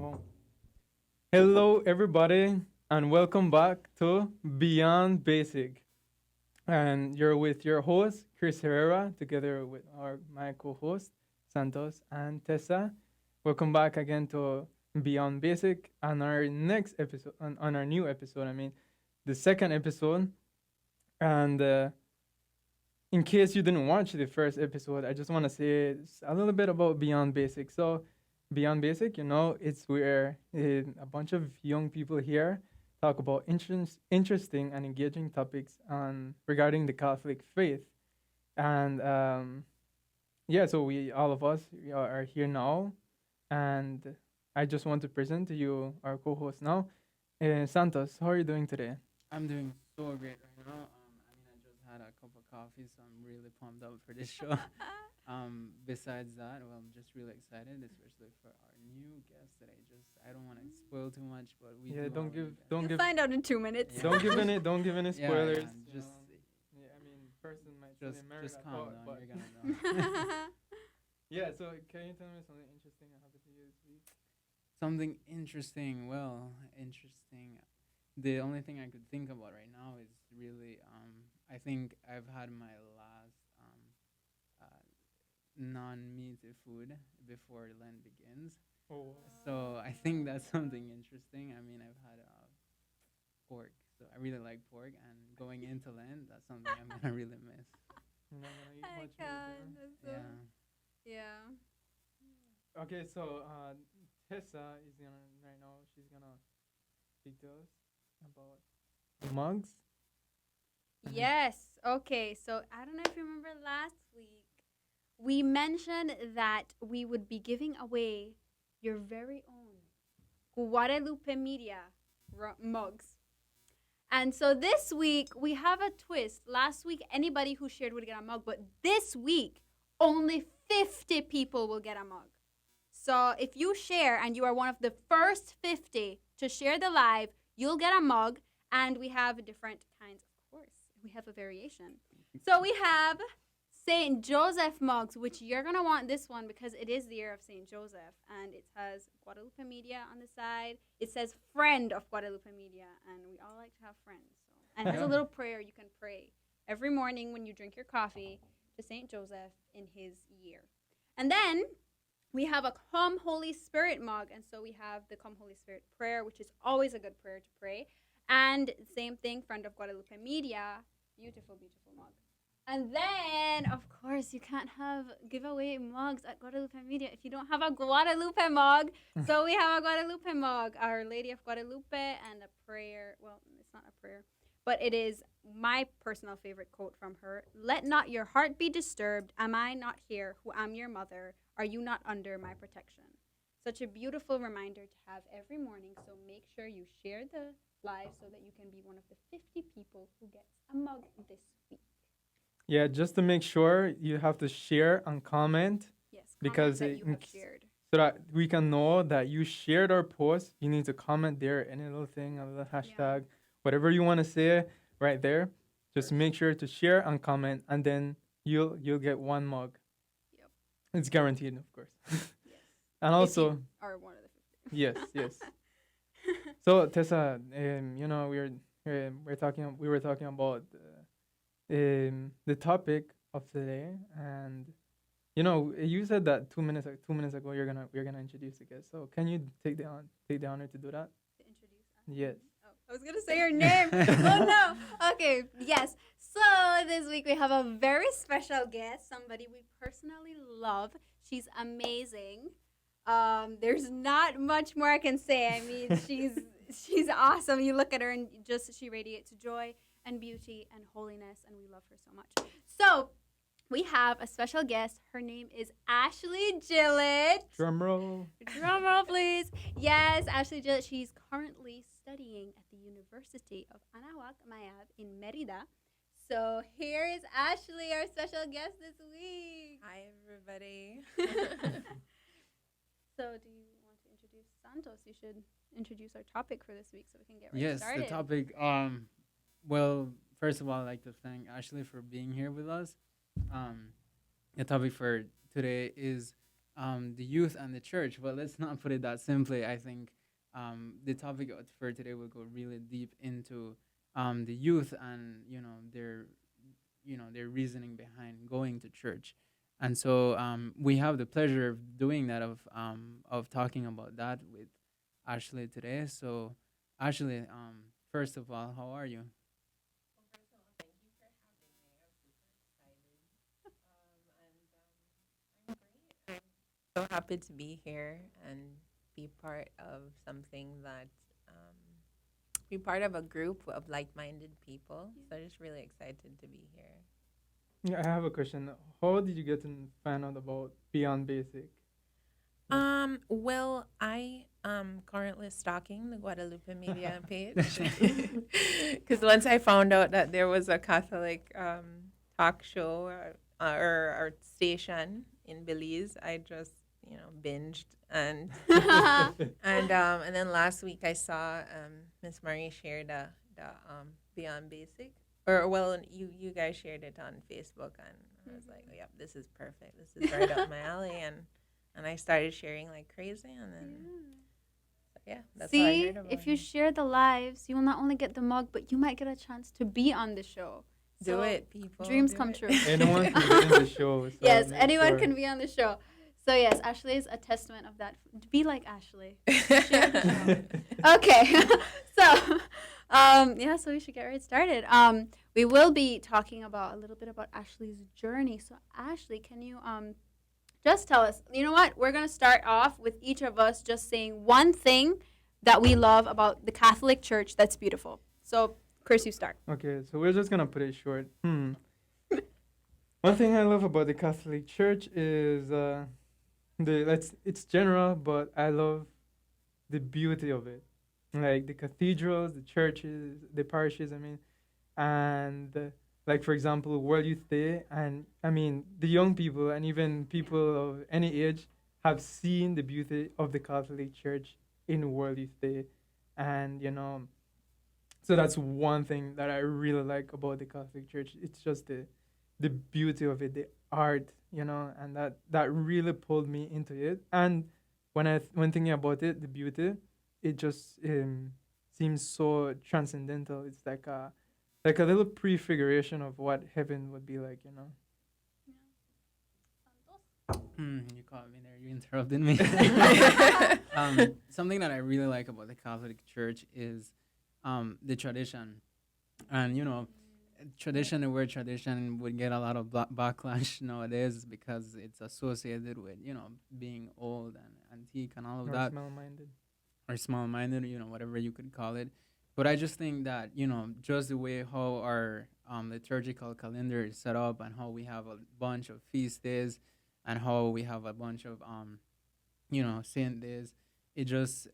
Well, hello, everybody, and welcome back to Beyond Basic. And you're with your host, Chris Herrera, together with my co host, Santos and Tessa. Welcome back again to Beyond Basic and our next episode, on our new episode, the second episode. And in case you didn't watch the first episode, I just want to say a little bit about Beyond Basic. So, Beyond Basic, it's where a bunch of young people here talk about interesting and engaging topics regarding the Catholic faith. And yeah, so all of us are here now. And I just want to present to you our co host now. Santos, how are you doing today? I'm doing so great right now. I just had a cup of coffee, so I'm really pumped up for this show. Besides that, well, I'm just really excited, especially for our new guest today. I don't want to spoil too much, but we Yeah, do don't give already got. don't You'll give find out in 2 minutes. Yeah. don't give any Yeah, spoilers. yeah. Just, Yeah, person might say just, America just calm thought, down. but You're gonna know. yeah. So can you tell me something interesting that happened to you this week? Something interesting. Well, interesting. The only thing I could think about right now is really, I think I've had my last non-meat food before Lent begins. Oh, So I think that's something interesting. I've had pork, so I really like pork, and going into Lent, that's something I'm gonna really miss. you're not gonna eat I much can't. meat, That's so, Yeah. yeah. huh? Okay, so Tessa is gonna right now. She's gonna speak to us about mugs. Yes. Okay. So I don't know if you remember last week, we mentioned that we would be giving away your very own Guadalupe Media mugs. And so this week we have a twist. Last week anybody who shared would get a mug, but this week only 50 people will get a mug. So if you share and you are one of the first 50 to share the live, you'll get a mug. And we have different kinds, of course. We have a variation. So we have St. Joseph mugs, which you're going to want this one because it is the year of St. Joseph. And it has Guadalupe Media on the side. It says friend of Guadalupe Media. And we all like to have friends. So. And it has a Yeah. little prayer you can pray every morning when you drink your coffee to St. Joseph in his year. And then we have a Come Holy Spirit mug. And so we have the Come Holy Spirit prayer, which is always a good prayer to pray. And same thing, friend of Guadalupe Media. Beautiful, beautiful mug. And then, of course, you can't have giveaway mugs at Guadalupe Media if you don't have a Guadalupe mug. So we have a Guadalupe mug, Our Lady of Guadalupe, and a prayer. Well, it's not a prayer, but it is my personal favorite quote from her. Let not your heart be disturbed. Am I not here, who am your mother? Are you not under my protection? Such a beautiful reminder to have every morning. So make sure you share the live so that you can be one of the 50 people who gets a mug this week. Yeah, just to make sure you have to share and comment Yes, comment because that you have shared. so that we can know that you shared our post. You need to comment there, any little thing, a little hashtag, whatever you want to say right there. Just make sure to share and comment, and then you'll get one mug. Yep. It's guaranteed, of course. Yes. And If also, you are one of the 50. yes, yes. So Tessa, we were talking about the topic of today, and you said that 2 minutes ago you're gonna introduce the guest. So can you take the honor to do that? To introduce us. Yes. Oh, I was gonna say her name. Oh no. Okay. Yes. So this week we have a very special guest, somebody we personally love. She's amazing. There's not much more I can say. I mean, she's awesome. You look at her and she radiates joy and beauty and holiness, and we love her so much. So we have a special guest. Her name is Ashley Gillett. Drum roll. Drum roll, please. Yes, Ashley Gillett. She's currently studying at the University of Anahuac Mayab in Merida. So here is Ashley, our special guest this week. Hi, everybody. So do you want to introduce Santos? You should introduce our topic for this week so we can get Yes, started. the topic. Well, first of all, I'd like to thank Ashley for being here with us. The topic for today is the youth and the church. But let's not put it that simply. I think the topic for today will go really deep into the youth and their reasoning behind going to church. And so we have the pleasure of doing that, of talking about that with Ashley today. So Ashley, first of all, how are you? Well, first of all, thank you for having me. I'm super excited. And I'm great. I'm so happy to be here and be part of something that, um, be part of a group of like minded people. So just really excited to be here. Yeah, I have a question. How did you get to find out about Beyond Basic? Like, Well, I am currently stalking the Guadalupe Media page because once I found out that there was a Catholic talk show or station in Belize, I just binged and then last week I saw Miss Marie share the Beyond Basic, or well, you guys shared it on Facebook, and I was like, oh, yep, this is perfect. This is right up my alley, and I started sharing like crazy, and then so yeah, that's how I See, heard about if you it. share the lives, you will not only get the mug, but you might get a chance to be on the show. Do So it, people. dreams Do come it. true. anyone can get in the show, so Yes, make anyone sure. can be on the show. So yes, Ashley is a testament of that. Be like Ashley. Share the show. Okay, so yeah, so we should get right started. We will be talking about a little bit about Ashley's journey. So Ashley, can you just tell us? You know what? We're gonna start off with each of us just saying one thing that we love about the Catholic Church that's beautiful. So Chris, you start. Okay, so we're just gonna put it short. One thing I love about the Catholic Church is it's general, but I love the beauty of it, like the cathedrals, the churches, the parishes. I mean, and like for example, World Youth Day, and I mean the young people and even people of any age have seen the beauty of the Catholic Church in World Youth Day, and so that's one thing that I really like about the Catholic Church. It's just the beauty of it, the art, and that really pulled me into it. And when thinking about it, the beauty, it just seems so transcendental. It's like a little prefiguration of what heaven would be like. You caught me there. You interrupted me. Something that I really like about the Catholic Church is the tradition, and tradition. The word tradition would get a lot of backlash nowadays because it's associated with being old and antique and all of Or that, small minded. or small-minded, whatever you could call it. But I just think that just the way how our liturgical calendar is set up, and how we have a bunch of feast days, and how we have a bunch of saint days. It just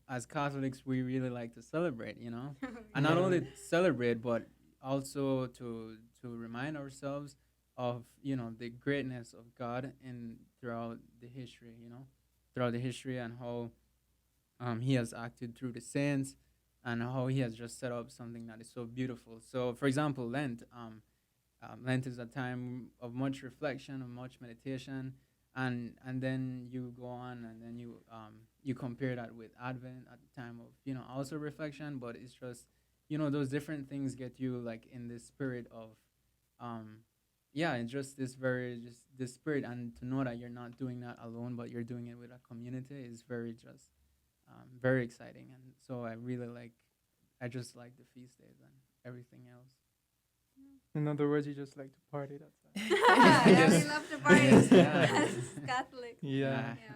as Catholics, we really like to celebrate, and not Yeah. only celebrate, but also to remind ourselves of the greatness of God in throughout the history, throughout the history, and how he has acted through the saints, and how he has just set up something that is so beautiful. So, for example, Lent. Lent is a time of much reflection, of much meditation, and then you go on, and then you compare that with Advent at the time of also reflection. But it's just those different things get you like in this spirit of um, yeah, and just this spirit, and to know that you're not doing that alone, but you're doing it with a community is very exciting. And so I just like the feast days and everything else. In other words, you just like to party. That's Yeah, we Yes. love to party Yes, yeah. as Catholics. Yeah. Yeah.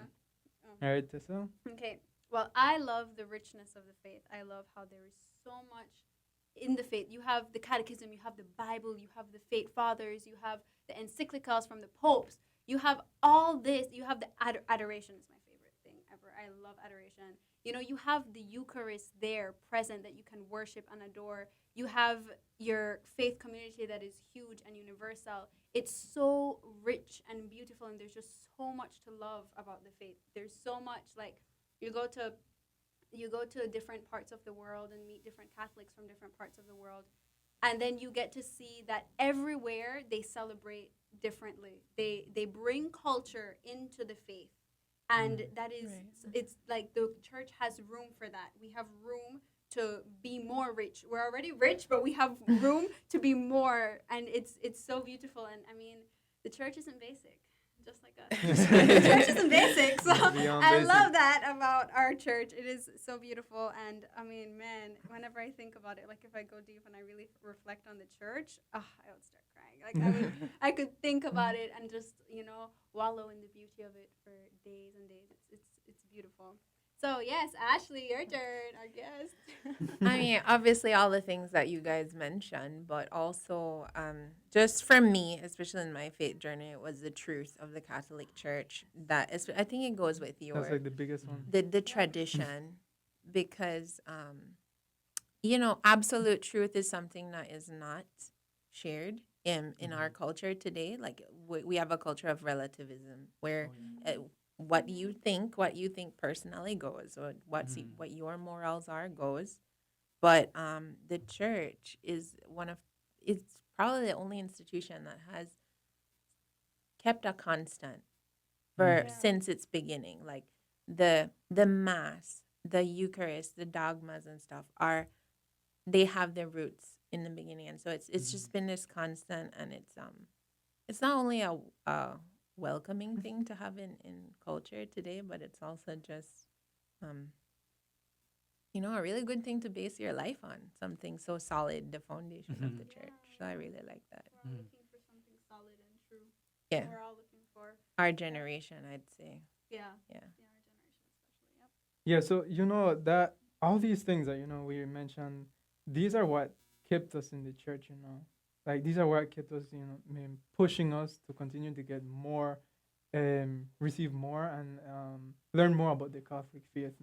All right, Tessa. Okay. Well, I love the richness of the faith. I love how there is so much in the faith. You have the catechism, you have the Bible, you have the faith fathers, you have the encyclicals from the popes. You have all this. You have the adoration is my favorite thing ever. I love adoration. You have the Eucharist there present that you can worship and adore. You have your faith community that is huge and universal. It's so rich and beautiful, and there's just so much to love about the faith. There's so much like you go to different parts of the world and meet different Catholics from different parts of the world. And then you get to see that everywhere they celebrate differently. They bring culture into the faith. And that is, Right. it's like the church has room for that. We have room to be more rich. We're already rich, but we have room to be more, and it's so beautiful. And I mean, the church isn't basic, just like us. The church isn't basic, so Beyond I basic. love that about our church. It is so beautiful, and I mean, man, whenever I think about it, like if I go deep and I really reflect on the church, I would start crying. Like I mean, I could think about it and just wallow in the beauty of it for days and days. It's beautiful. So yes, Ashley, your turn, our guest. I mean, obviously, all the things that you guys mentioned, but also, just for me, especially in my faith journey, it was the truth of the Catholic Church. That is, I think it goes with That's your like the biggest one. the tradition, because absolute truth is something that is not shared in our culture today. Like we have a culture of relativism where what you think personally goes, or what your morals are goes. But the church is it's probably the only institution that has kept a constant for Yeah. since its beginning. Like the mass, the Eucharist, the dogmas and stuff they have their roots in the beginning, and so it's just been this constant, and it's not only a welcoming thing to have in culture today, but it's also just um a really good thing to base your life on, something so solid, the foundation of the church. So I really like that. We're all looking for something solid and true. Yeah, We're all looking for our generation, I'd say. yeah, Yeah. our generation especially. Yep. Yeah, so that all these things that we mentioned, these are what kept us in the church. Like these are what kept us, pushing us to continue to get more, receive more, and learn more about the Catholic faith.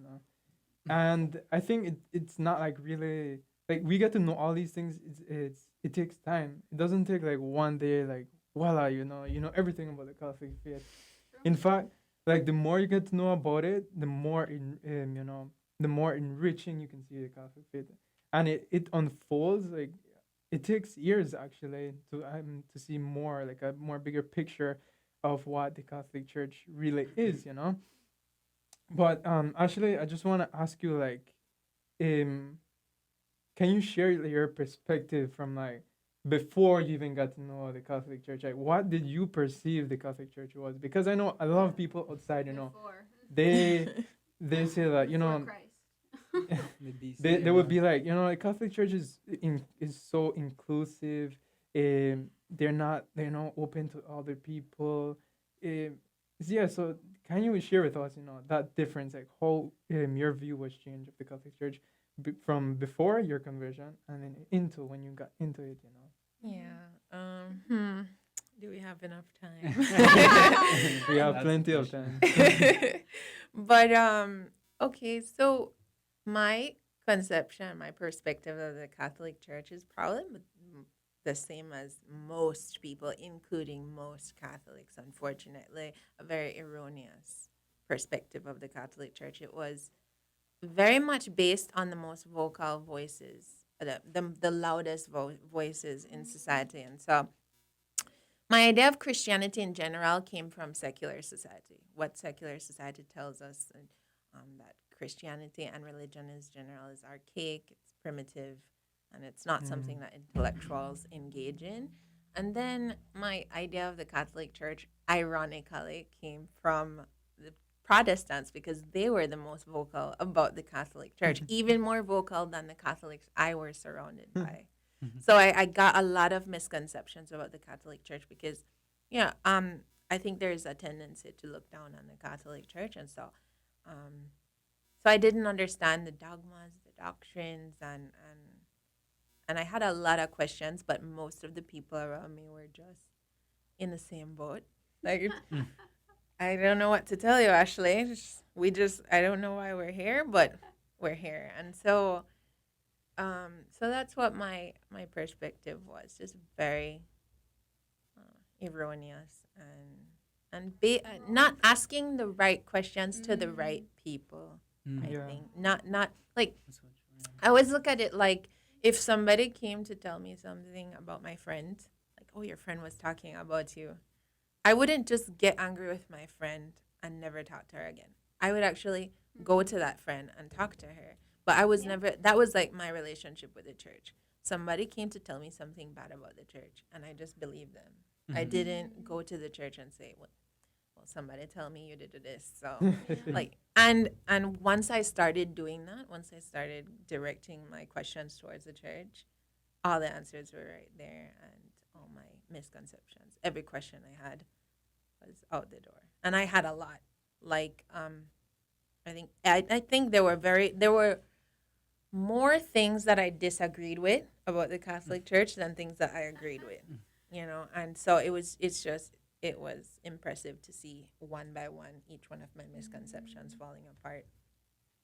And I think it's not like really like we get to know all these things. It takes time. It doesn't take like one day. Like voila, you know everything about the Catholic faith. In fact, like the more you get to know about it, the more enriching you can see the Catholic faith, and it unfolds. Like it takes years actually to see more, like a more bigger picture of what the Catholic Church really is. But actually, I just want to ask you, like, um, can you share your perspective from like before you even got to know the Catholic Church? Like, what did you perceive the Catholic Church was? Because I know a lot of people outside, Before they they say that before Christ. The BC they would era. be like, the Catholic Church is so inclusive. They're not open to other people. Yeah, so can you share with us, that difference, like how your view was changed of the Catholic Church from before your conversion and then into when you got into it. Yeah. Do we have enough time? We have That's plenty the of question. time. But okay, so my conception, my perspective of the Catholic Church is probably the same as most people, including most Catholics, unfortunately, a very erroneous perspective of the Catholic Church. It was very much based on the most vocal voices, the loudest voices in society. And so my idea of Christianity in general came from secular society. What secular society tells us that Christianity and religion is general is archaic, it's primitive, and it's not something that intellectuals engage in. And then my idea of the Catholic Church, ironically, came from the Protestants because they were the most vocal about the Catholic Church, even more vocal than the Catholics I were surrounded by. So I got a lot of misconceptions about the Catholic Church because, I think there's a tendency to look down on the Catholic Church, and so I didn't understand the dogmas, the doctrines, and I had a lot of questions, but most of the people around me were just in the same boat. Like, I don't know what to tell you, Ashley. I don't know why we're here, but we're here, and so that's what my perspective was, just very erroneous not asking the right questions to the right people. I Yeah. think not like That's what I always look at it like if somebody came to tell me something about my friend, like, oh, your friend was talking about you, I wouldn't just get angry with my friend and never talk to her again. I would actually go to that friend and talk to her. But I was Yeah. never, that was like my relationship with the church. Somebody came to tell me something bad about the church, and I just believed them. I Mhm. didn't go to the church and say, well, somebody tell me you did this. So, Yeah. like, and once I started doing that, once I started directing my questions towards the church, all the answers were right there, and all my misconceptions, every question I had was out the door, and I had a lot. Like, I think there were more things that I disagreed with about the Catholic Church than things that I agreed with, and so it was impressive to see one by one each one of my misconceptions falling apart.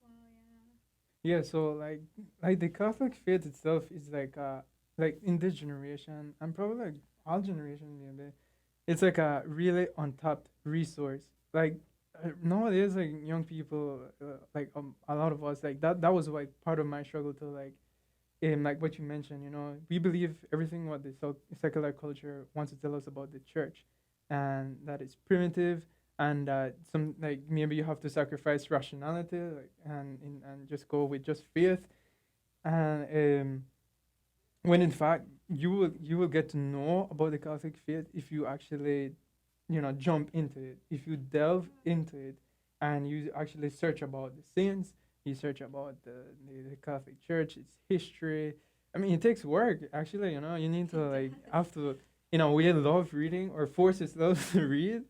Wow, Yeah, so like the Catholic faith itself is like in this generation and probably like all generations maybe, it's like a really untapped resource. Like nowadays, like young people, like a lot of us, like that was like part of my struggle to like what you mentioned. We believe everything what the secular culture wants to tell us about the church, and that it's primitive, and some like maybe you have to sacrifice rationality, like and just go with just faith, and when in fact you will get to know about the Catholic faith if you actually jump into it, if you delve into it, and you actually search about the saints, you search about the Catholic Church, its history. I mean, it takes work actually. You need to yeah. like have to in a way love reading or force yourself to read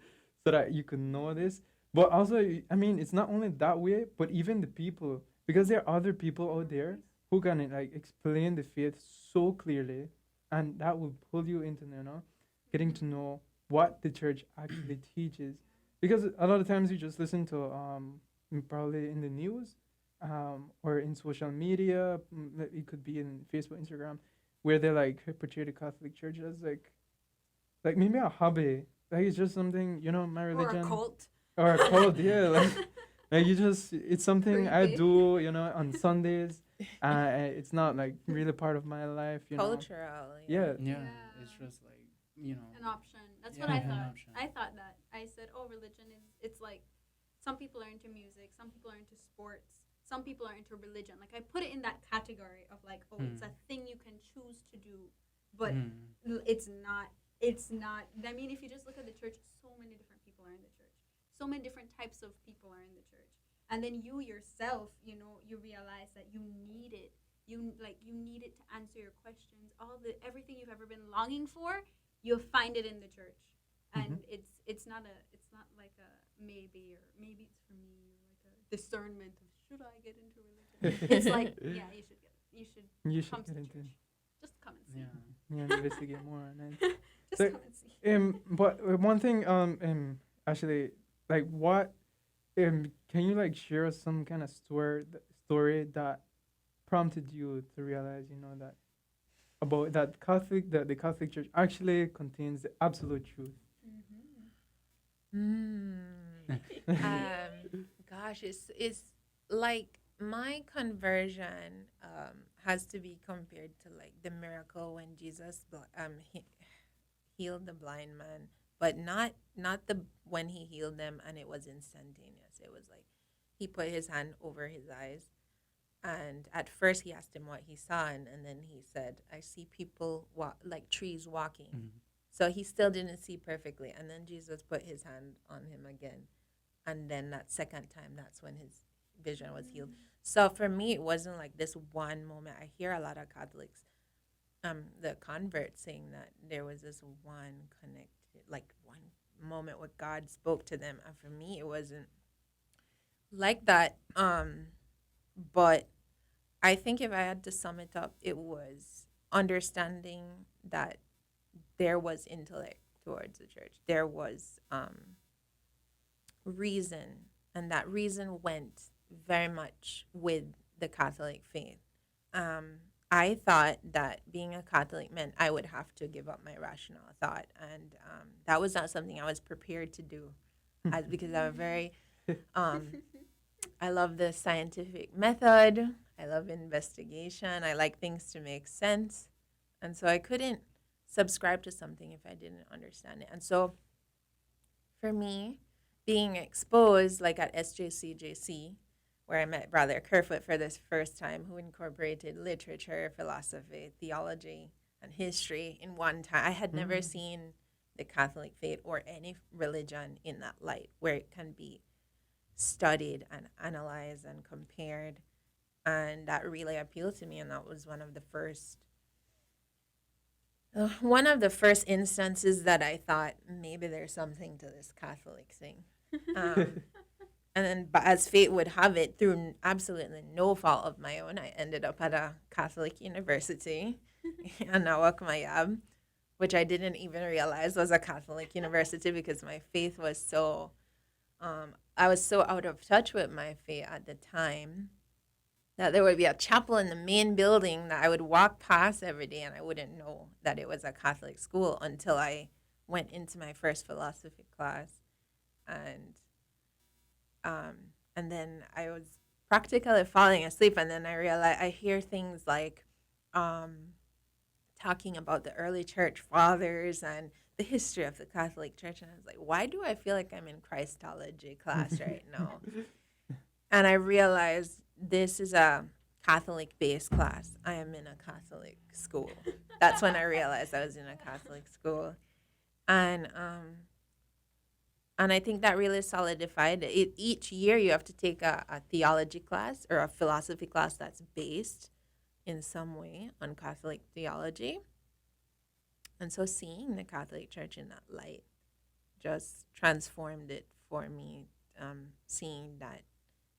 so that you can know this. But also, I mean, it's not only that way, but even the people, because there are other people out there who can like explain the faith so clearly, and that will pull you into getting to know what the church actually teaches. Because a lot of times you just listen to probably in the news, or in social media, it could be in Facebook, Instagram, where they like portray the Catholic Church as like maybe a hobby, like it's just something, my Or a religion, cult. or a cult, yeah, like you just, it's something I Creepy. do, on Sundays. It's not like really part of my life. Cultural, yeah. Yeah. Yeah, Yeah. it's just like, you know, An option. That's what yeah, I an thought. option. I thought that. I said, oh, religion is, it's like some people are into music, some people are into sports, some people are into religion. Like I put it in that category of like, oh, it's a Mm. thing you can choose to do, but Mm. it's not. It's not. I mean, if you just look at the church, so many different people are in the church. So many different types of people are in the church. And then you yourself, you realize that you need it. You need it to answer your questions. Everything you've ever been longing for, you'll find it in the church. Hmm. And it's not like a maybe, or maybe it's for me, or like a discernment of should I get into religion. It's like, yeah, you should get it. You should You come should to get the into church. Just come and see. Yeah. investigate more on it. Just So, come and see. but one thing, actually, like, what, can you like share some kind of story that prompted you to realize, that about that the Catholic Church actually contains the absolute truth. Mm. Gosh, it's like my conversion has to be compared to like the miracle when Jesus healed the blind man, but not the when he healed them and it was instantaneous. It was like he put his hand over his eyes, and at first he asked him what he saw, and then he said, "I see people like trees walking." Mm. So he still didn't see perfectly, and then Jesus put his hand on him again, and then that second time, that's when his vision was healed. So for me, it wasn't like this one moment. I hear a lot of Catholics, the converts saying that there was this one connected, like one moment where God spoke to them, and for me, it wasn't like that. But I think if I had to sum it up, it was understanding that there was intellect towards the church. There was reason, and that reason went very much with the Catholic faith. Um, I thought that being a Catholic meant I would have to give up my rational thought, and that was not something I was prepared to do, because I'm very I love the scientific method. I I love investigation. I like things to make sense. And so I couldn't subscribe to something if I didn't understand it. And so for me, being exposed, like at SJCJC, where I met Brother Kerfoot for this first time, who incorporated literature, philosophy, theology, and history in one time. I had never seen the Catholic faith or any religion in that light, where it can be studied and analyzed and compared. And that really appealed to me. And that was one of the first instances that I thought maybe there's something to this Catholic thing. And then, but as fate would have it, through absolutely no fault of my own, I ended up at a Catholic university in Mayab, which I didn't even realize was a Catholic university because my faith was so, I was so out of touch with my faith at the time that there would be a chapel in the main building that I would walk past every day, and I wouldn't know that it was a Catholic school until I went into my first philosophy class. And then I was practically falling asleep, and then I realized I hear things like talking about the early church fathers and the history of the Catholic Church, and I was like, why do I feel like I'm in Christology class right now? And I realized this is a Catholic-based class. I am in a Catholic school. That's when I realized I was in a Catholic school, and I think that really solidified it. Each year you have to take a theology class or a philosophy class that's based in some way on Catholic theology. And so seeing the Catholic Church in that light just transformed it for me, seeing that,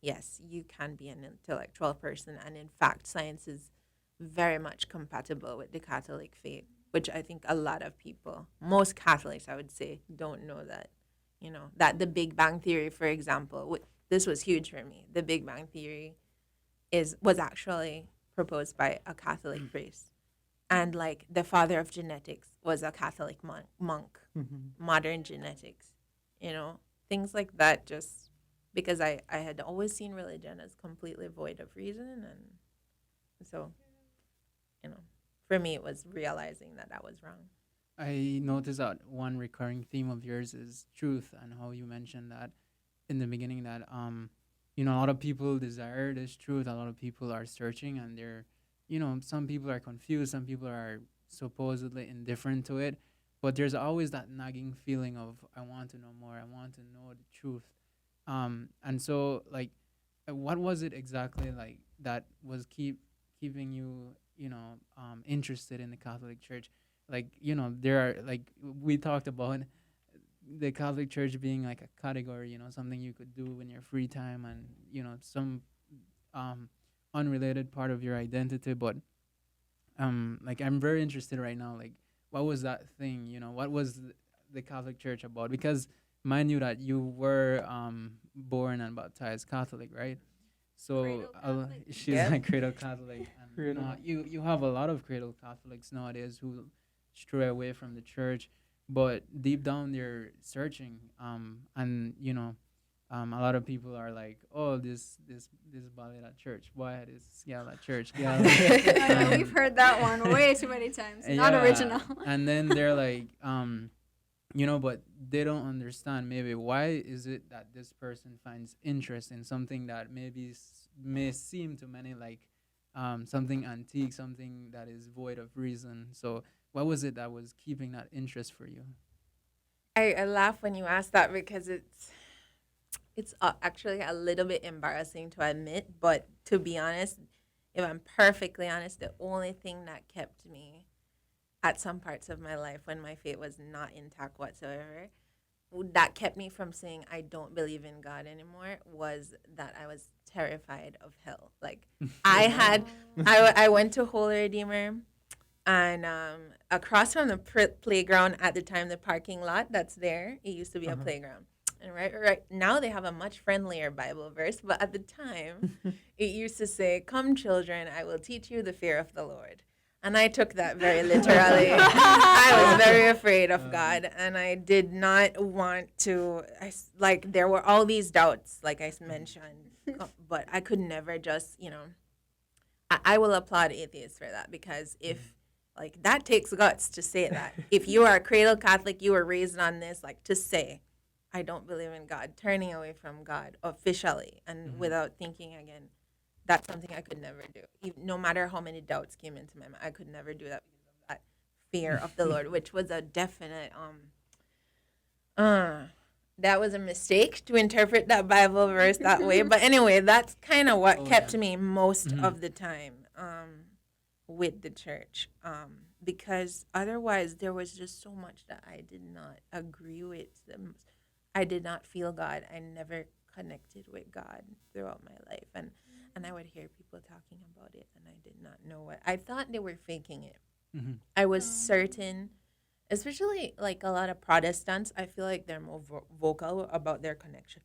yes, you can be an intellectual person. And in fact, science is very much compatible with the Catholic faith, which I think a lot of people, most Catholics, I would say, don't know that. You know, that the Big Bang Theory, for example, this was huge for me. The Big Bang Theory was actually proposed by a Catholic priest. And like the father of genetics was a Catholic monk, modern genetics, you know, things like that, just because I had always seen religion as completely void of reason. And so, you know, for me, it was realizing that was wrong. I noticed that one recurring theme of yours is truth, and how you mentioned that in the beginning that a lot of people desire this truth. A lot of people are searching, and they're, some people are confused, some people are supposedly indifferent to it, but there's always that nagging feeling of I want to know more, I want to know the truth. And so like, what was it exactly like that was keeping you, interested in the Catholic Church? Like, there are, like, we talked about the Catholic Church being like a category, something you could do in your free time, and some unrelated part of your identity. But like, I'm very interested right now, like, what was that thing, what was the Catholic Church about? Because mind you that you were born and baptized Catholic, right? So she's Yep. a cradle Catholic, and you have a lot of cradle Catholics nowadays who stray away from the church, but deep down they're searching. And a lot of people are like, oh, this ballet at church, why this gal at church, gal. I know, we've heard that one way too many times. Not Yeah, original. and then they're like, but they don't understand maybe why is it that this person finds interest in something that maybe may seem to many like something antique, something that is void of reason. So what was it that was keeping that interest for you? I laugh when you ask that because it's actually a little bit embarrassing to admit, but to be honest, if I'm perfectly honest, the only thing that kept me at some parts of my life when my faith was not intact whatsoever, that kept me from saying I don't believe in God anymore, was that I was terrified of hell. Like I went to Holy Redeemer, and across from the playground at the time, the parking lot that's there, it used to be a playground. And right now they have a much friendlier Bible verse, but at the time it used to say, "Come, children, I will teach you the fear of the Lord." And I took that very literally. I was very afraid of God, and I did not want to. There were all these doubts, like I mentioned, but I could never just, I will applaud atheists for that, because if like that takes guts to say that. If you are a cradle Catholic, you were raised on this, like to say, I don't believe in God, turning away from God officially and Mhm. without thinking again, that's something I could never do. Even, no matter how many doubts came into my mind, I could never do that because of that fear of the Lord, which was a definite uh that was a mistake to interpret that Bible verse that way. But anyway, that's kind of what Oh kept yeah. me most Mhm. of the time with the church. Because otherwise, there was just so much that I did not agree with. I did not feel God. I never connected with God throughout my life. And I would hear people talking about it, and I did not know what. I thought they were faking it. Mhm. I was Um, certain, especially like a lot of Protestants, I feel like they're more vocal about their connection.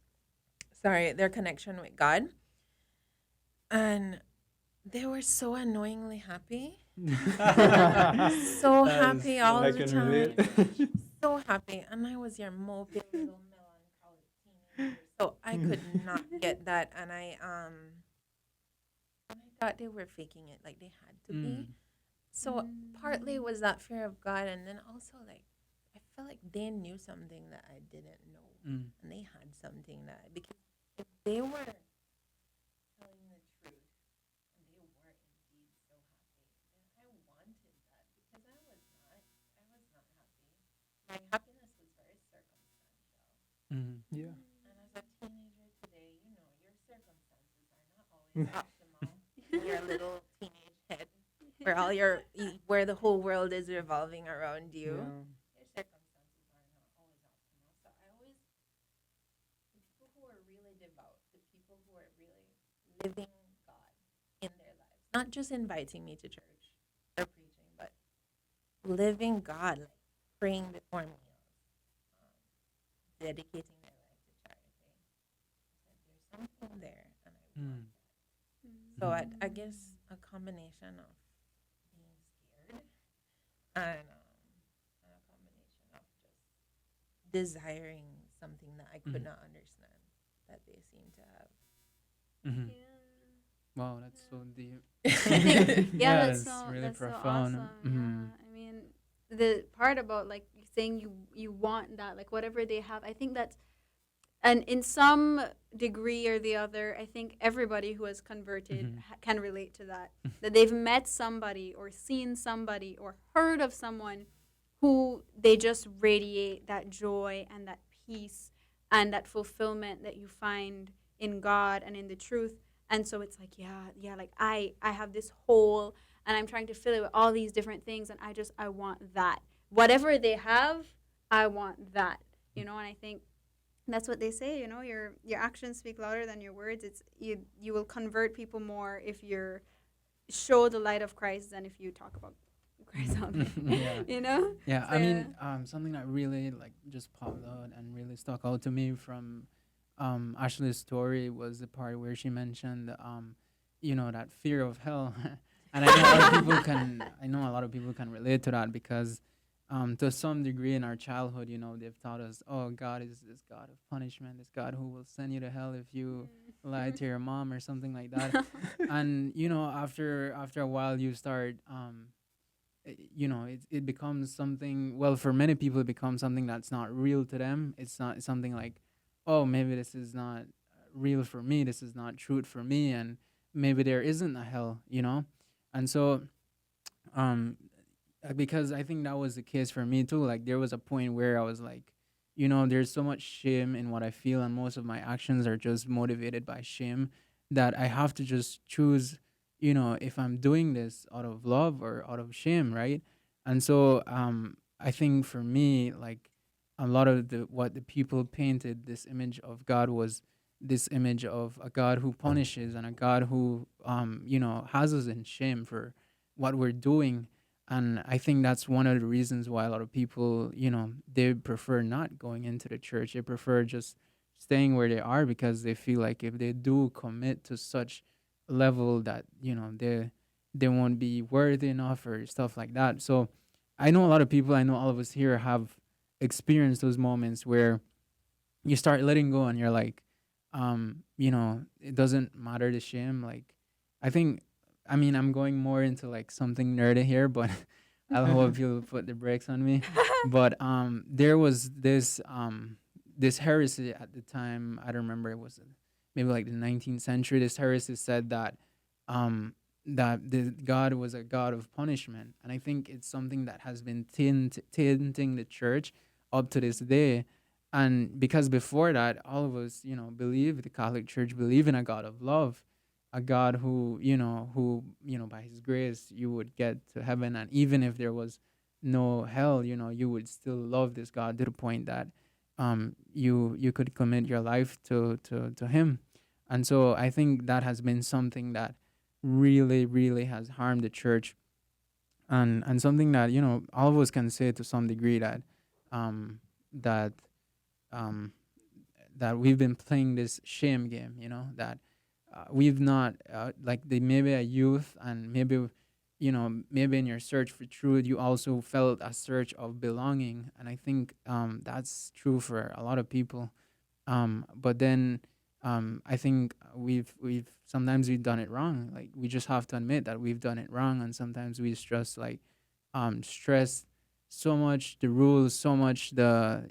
Sorry, their connection with God. And they were so annoyingly happy. So That is happy so all I the can Oh relate. my time. gosh. So happy. And I was your mopey little melancholic teenager. So I could not get that. And I thought they were faking it, like they had to be. Mm. So partly was that fear of God, and then also like I felt like they knew something that I didn't know, Mm. and they had something that, because if they were telling the truth and they were indeed so happy, then I wanted that, because I was not happy. My happiness was very circumstantial. Mhm. Yeah. And as a teenager today, you know, your circumstances are not always optimal in your little teenage head, where where the whole world is revolving around you. Yeah. Your circumstances are not always optimal. So I always, the people who are really devout, the people who are really living God in their lives, not just inviting me to church or preaching, but living God, like praying before meals, dedicating their life to charity. I said, there's something there, and I want Mm. that. So I guess a combination of being scared and a combination of just desiring something that I could Mhm. not understand that they seem to Mhm. Yeah. Wow, that's so deep. I think have. yeah, Yeah, it's really that's so profound. awesome. Mhm. Yeah. I mean, the part about like saying you want that, like whatever they have, I think that's, and in some degree or the other, I think everybody who has converted Mhm. can relate to that. That they've met somebody or seen somebody or heard of someone who they just radiate that joy and that peace and that fulfillment that you find in God and in the truth. And so it's like, yeah, like I have this hole and I'm trying to fill it with all these different things, and I want that. Whatever they have, I want that. And I think that's what they say, your actions speak louder than your words. It's you will convert people more if you show the light of Christ than if you talk about Christ all day. Yeah. you know Yeah, so I mean, something that really like just popped out and really stuck out to me from Ashley's story was the part where she mentioned that fear of hell. And I know a lot of people can relate to that because to some degree in our childhood, they've taught us, oh, God is this God of punishment, this God who will send you to hell if you lie to your mom or something like that. And after a while you start it becomes something, well, for many people it becomes something that's not real to them. It's not something like, oh, maybe this is not real for me, this is not truth for me, and maybe there isn't a hell. And so because I think that was the case for me too. Like there was a point where I was like, there's so much shame in what I feel, and most of my actions are just motivated by shame, that I have to just choose, if I'm doing this out of love or out of shame, right? And so I think for me, like a lot of what the people painted this image of God was this image of a God who punishes and a God who has us in shame for what we're doing. And I think that's one of the reasons why a lot of people, they prefer not going into the church. They prefer just staying where they are because they feel like if they do commit to such level that, they won't be worthy enough or stuff like that. So I know a lot of people, I know all of us here have experienced those moments where you start letting go and you're like, it doesn't matter the shame. Like I think I mean, I'm going more into like something nerdy here, but I'll hope you'll put the brakes on me. But there was this heresy at the time. I don't remember. It was maybe like the 19th century. This heresy said that God was a God of punishment, and I think it's something that has been tainting the church up to this day. And because before that, all of us, believe the Catholic Church believe in a God of love, a God who by His grace you would get to heaven, and even if there was no hell, you would still love this God to the point that you could commit your life to Him. And so I think that has been something that really, really has harmed the church, and something that all of us can say to some degree that that um, that we've been playing this shame game. That we've not like the maybe a youth, and maybe in your search for truth you also felt a search of belonging, and I think that's true for a lot of people. But then I think we've sometimes we've done it wrong. Like, we just have to admit that we've done it wrong, and sometimes we stress like stress so much the rules, so much the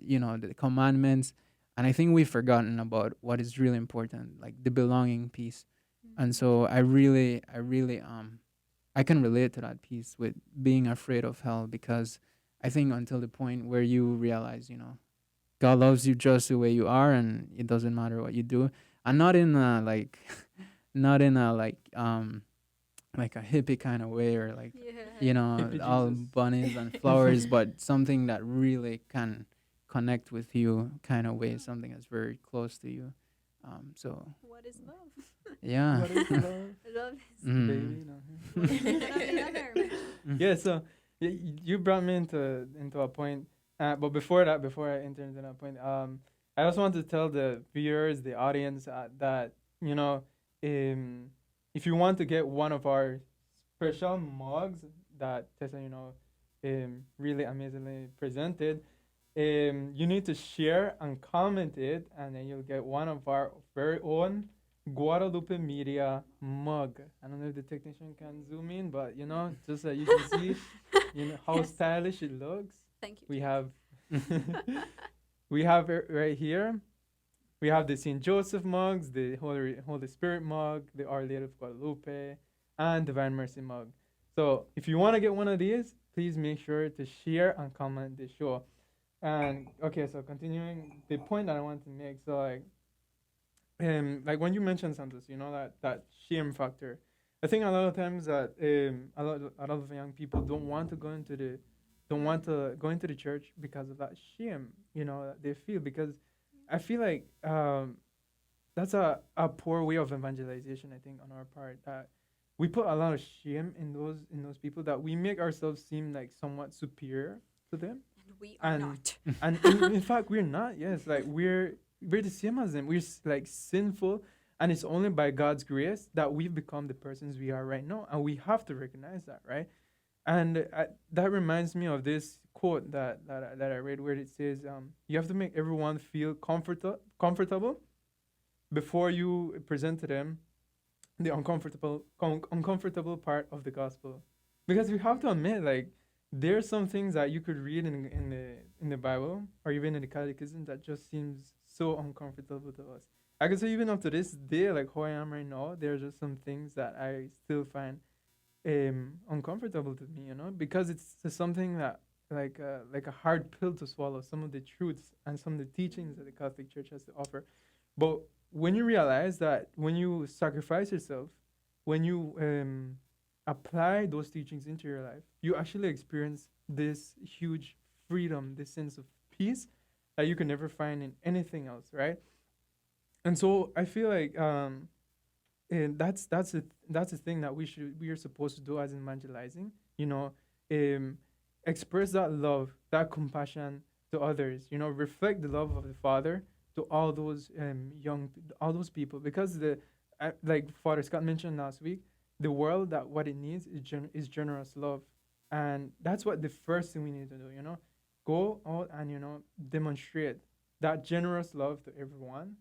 commandments, and I think we've forgotten about what is really important, like the belonging piece. And so I really I can relate to that piece with being afraid of hell, because I think until the point where you realize, God loves you just the way you are, and it doesn't matter what you do, and not in a like, not in a like a hippie kind of way, or like Hippie all Jesus. bunnies and flowers, but something that really can connect with you kind of way, something that's very close to you. So What is love? yeah. What is love, Love is Mm. baby? No. one thing that another. Yeah, so you brought me into a point, but before I enter into that point, I also want to tell the viewers, the audience, that you know, um, if you want to get one of our special mugs that Tessa, really amazingly presented, you need to share and comment it, and then you'll get one of our very own Guadalupe Media mug. I don't know if the technician can zoom in, but just so you can see, how Yes. stylish it looks. Thank you. We Jake. have, we have it right here. We have the Saint Joseph mugs, the Holy Spirit mug, the Our Lady of Guadalupe, and Divine Mercy mug. So if you want to get one of these, please make sure to share and comment the show. And okay, so continuing the point that I want to make, so like when you mentioned Santos, that shame factor. I think a lot of times that a lot of young people don't want to go into the church because of that shame, that they feel, because I feel like that's a poor way of evangelization, I think, on our part, that we put a lot of shame in those people, that we make ourselves seem like somewhat superior to them. And we are and not. and in fact we're not. Yes, like we're the same as them. We're like sinful, and it's only by God's grace that we've become the persons we are right now, and we have to recognize that, right? And that reminds me of this quote that I read, where it says, you have to make everyone feel comfortable before you present to them the uncomfortable part of the gospel, because we have to admit, like, there are some things that you could read in the Bible, or even in the Catechism, that just seems so uncomfortable to us. I could say even up to this day, like how I am right now, there are just some things that I still find uncomfortable to me, because it's just something that, like a hard pill to swallow, some of the truths and some of the teachings that the Catholic Church has to offer. But when you realize that, when you sacrifice yourself, when you apply those teachings into your life, you actually experience this huge freedom, this sense of peace that you can never find in anything else, right? And so I feel like and that's the thing that we are supposed to do as evangelizing, um, express that love, that compassion to others, reflect the love of the Father to all those all those people, because like Father Scott mentioned last week, the world, that what it needs is generous love, and that's what the first thing we need to do, go out and demonstrate that generous love to everyone.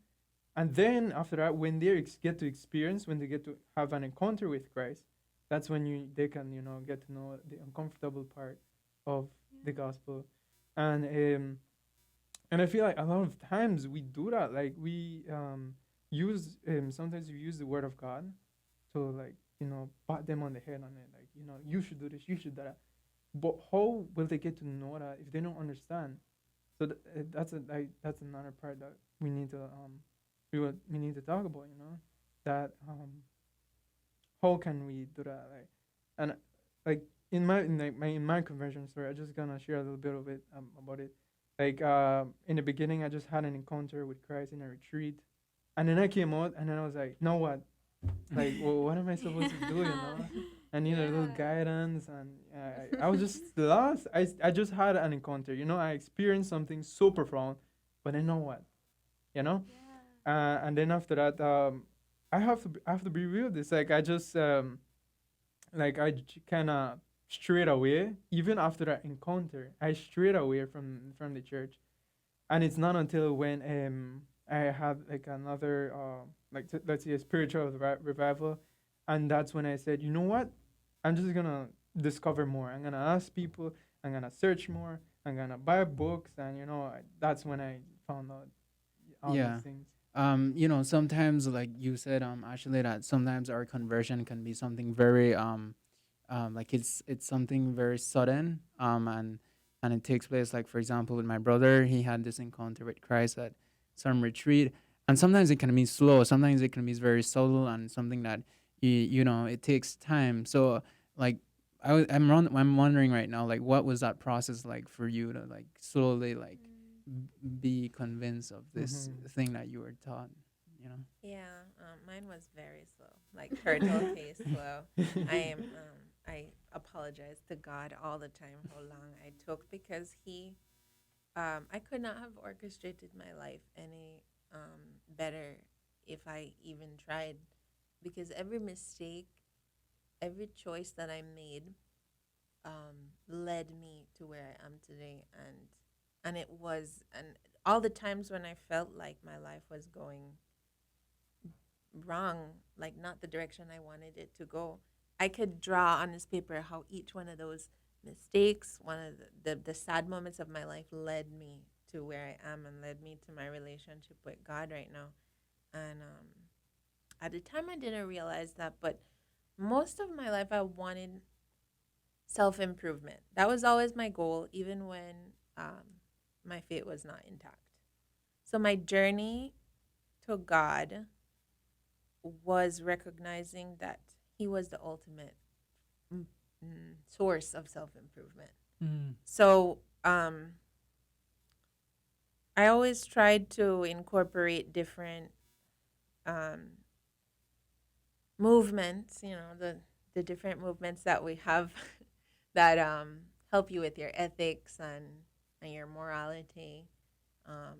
And then after that, when they get to experience, when they get to have an encounter with Christ, that's when they can get to know the uncomfortable part of the gospel. And um and I feel like a lot of times we do that. Like we use sometimes we use the word of God to, like, pat them on the head on it, like, you should do this, you should do that. But how will they get to know that if they don't understand? So that's another part that we need to we need to talk about. That how can we do that? Like, and like in my conversion story, I just gonna share a little bit of it, about it. Like, in the beginning, I just had an encounter with Christ in a retreat, and then I came out, and then I was like, "Know what? Like, well, what am I supposed to do? I need a little Yeah. guidance." And I was just lost. I just had an encounter. I experienced something so profound, but I know what, you know. Yeah. And then after that, I have to be real. This, like, I just like kind of straight away, even after that encounter, I strayed away from the church. And it's not until when I had like another like let's say a spiritual revival, and that's when I said, you know what, I'm just gonna discover more. I'm gonna ask people. I'm gonna search more. I'm gonna buy books, and that's when I found out all these Yeah. things. Sometimes, like you said, actually, that sometimes our conversion can be something very like it's something very sudden, and it takes place, like, for example, with my brother. He had this encounter with Christ at some retreat, and sometimes it can be slow, sometimes it can be very subtle, and something that it takes time. So, like, I'm wondering right now, like, what was that process like for you to, like, slowly, like, be convinced of this Mm-hmm. thing that you were taught, you know? Yeah, mine was very slow, like turtle pace slow. I am, I apologize to God all the time how long I took because I could not have orchestrated my life any better if I even tried. Because every mistake, every choice that I made, led me to where I am today, and all the times when I felt like my life was going wrong, like not the direction I wanted it to go, I could draw on this paper how each one of those mistakes, one of the sad moments of my life led me to where I am and led me to my relationship with God right now. And at the time, I didn't realize that, but most of my life, I wanted self improvement. That was always my goal, even when my faith was not intact. So my journey to God was recognizing that He was the ultimate mm, source of self improvement. Mm. So I always tried to incorporate different um, movements, the different movements that we have that help you with your ethics and your morality. Um,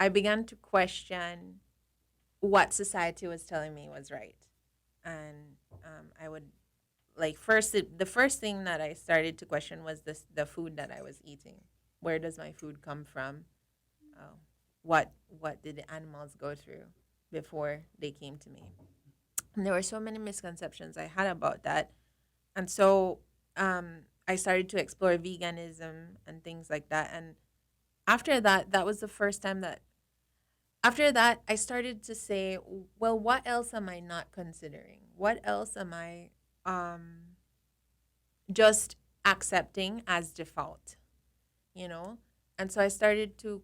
I began to question what society was telling me was right. And I would like the first thing that I started to question was the food that I was eating. Where does my food come from? Oh, what did the animals go through before they came to me? And there were so many misconceptions I had about that, and so I started to explore veganism and things like that. And after that, that was the first time that after that I started to say, well, what else am I not considering? What else am I um, just accepting as default? you know? And so I started to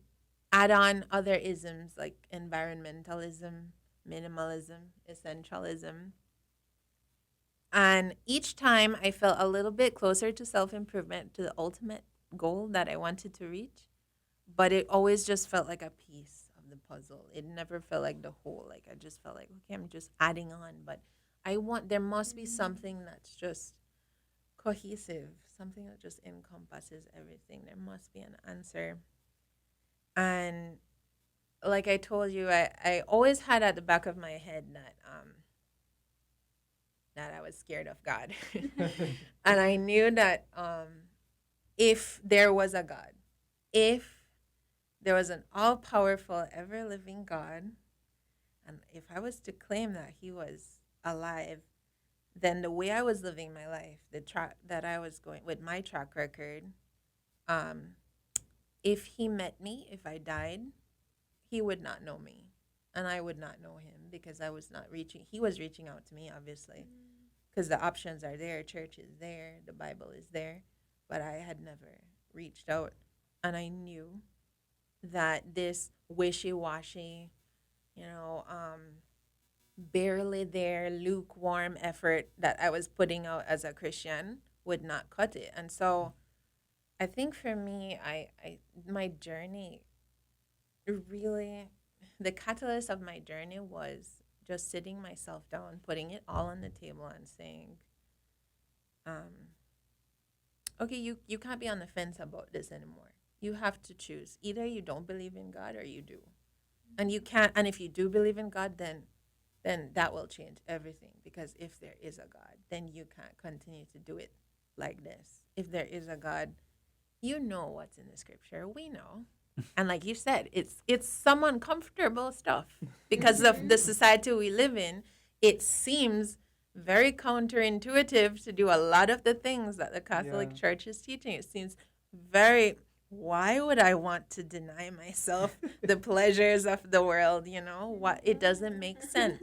add on other isms like environmentalism, minimalism, essentialism. And each time I felt a little bit closer to self improvement, to the ultimate goal that I wanted to reach. But it always just felt like a piece of the puzzle. It never felt like the whole. Like I just felt like, okay, I'm just adding on. But there must be something that's just cohesive, something that just encompasses everything. There must be an answer. And like I told you, I always had at the back of my head that I was scared of God. And I knew that if there was a God, if there was an all powerful, ever living God, and if I was to claim that He was alive, then the way I was living my life, the track that I was going with my track record, um, if he met me, if I died, he would not know me, and I would not know him because I was not reaching. He was reaching out to me, obviously, because the options are there. Church is there, the Bible is there, but I had never reached out, and I knew that this wishy-washy, you know, barely there, lukewarm effort that I was putting out as a Christian would not cut it. And so I think for me, I my journey really, the catalyst of my journey was just sitting myself down, putting it all on the table and saying, um, okay, you can't be on the fence about this anymore. You have to choose. Either you don't believe in God or you do. And you can't, and if you do believe in God, then that will change everything, because if there is a God, then you can't continue to do it like this. If there is a God, you know what's in the scripture. We know. And like you said, it's some uncomfortable stuff because of the society we live in. It seems very counterintuitive to do a lot of the things that the Catholic Yeah. Church is teaching. It seems very, why would I want to deny myself the pleasures of the world, you know? What, it doesn't make sense.